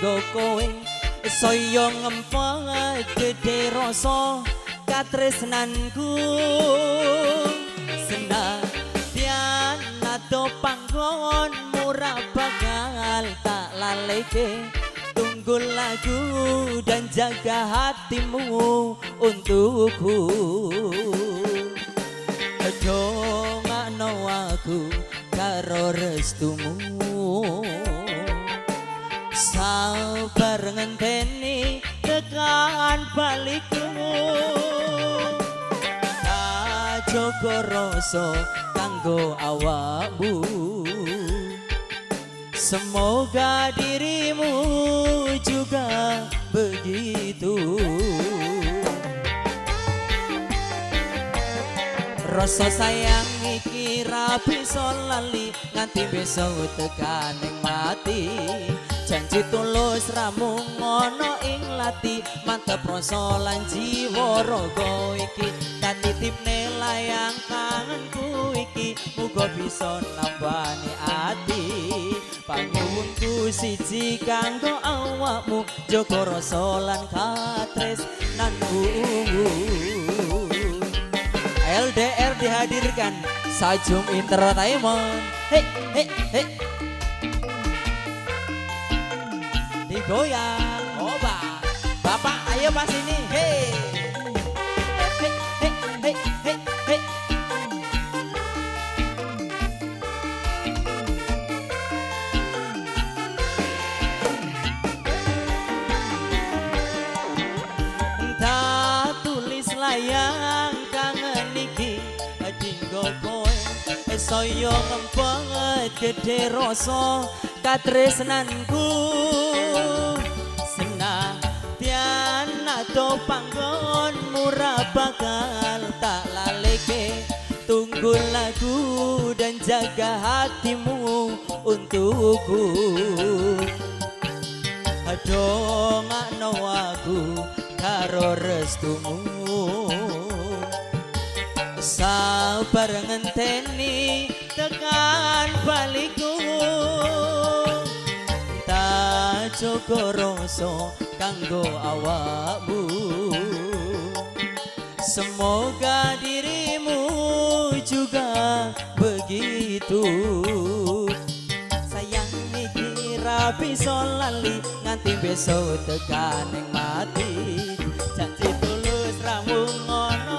dinggo kowe saya ngempet gedhe rasa katresnanku senadyan ado panggon murah bakal tak laleke tunggu lagu dan jaga hatimu untukku dongakno aku karo restumu sabar ngenteni tekan balikku jaga rasa kanggo awakmu semoga dirimu juga begitu rasa sayang iki ra bisa lali nganti besok tekaning mati janji tulus ramung ngono ing lati mantep rasa lan jiwa raga iki tak titipne layang kangenku iki muga bisa nambani ati panyuwunku siji kanggo awakmu jaga rasa lan katresnanku LDR dihadirkan Sajum Entertainment. Hei, hei, hei. Digoyang, oba. Bapak, ayo pas ini. Hei, hei, hei, hei, hei, hei. Entah tulis layang saya ngempet gedhe rasa katresnanku senadyan ado panggon murah bakal tak laleke tunggu lagu dan jaga hatimu untukku dongakno aku karo restumu sabar ngenteni tekan balikku tak jaga rasa kanggo awakmu semoga dirimu juga begitu sayang iki ra bisa lali nganti besok tekaning mati janji tulus ramung ngono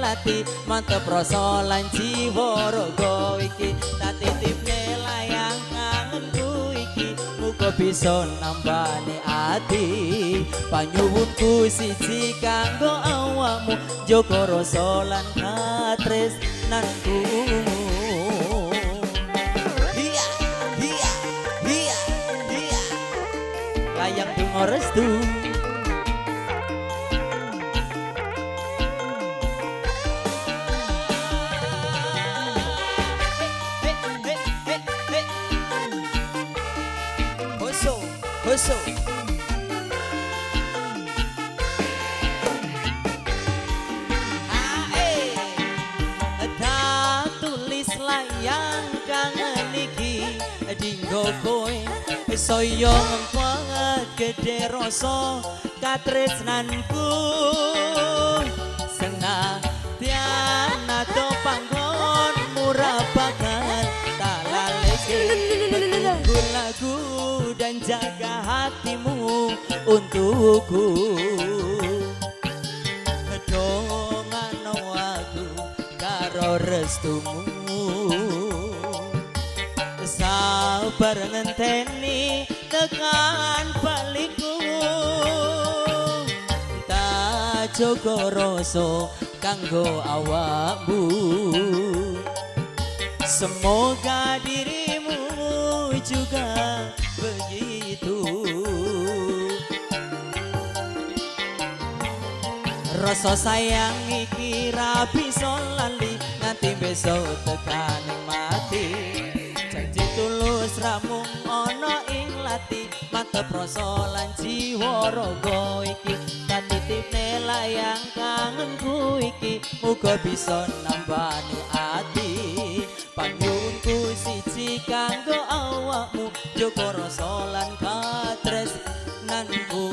lati mantep rasa lan jiwa raga iki tak titipne layang kangenku iki muga bisa nambani ati panyuwunku siji kanggo awakmu jaga rasa lan katresnanku iya iya iya iya layang donga restu Huso ada tulis layang kangen iki dinggo kowe saya ngempet gedhe rasa katresnanku senadyan ado panggon murah bakal tak laleke tunggu lagu dan jaga hatimu untukku dongakno aku karo restumu sabar ngenteni tekan balikku tak jaga rasa kanggo awakmu semoga dirimu juga begitu rasa sayang iki ra bisa lali nganti besok tekaning mati janji tulus ramung ana ing lati mantep rasa lan jiwa raga iki tak titipne layang kangenku iki muga bisa nambani ati panyuwunku siji kanggo awakmu jaga rasa lan katresnanku panjenenganku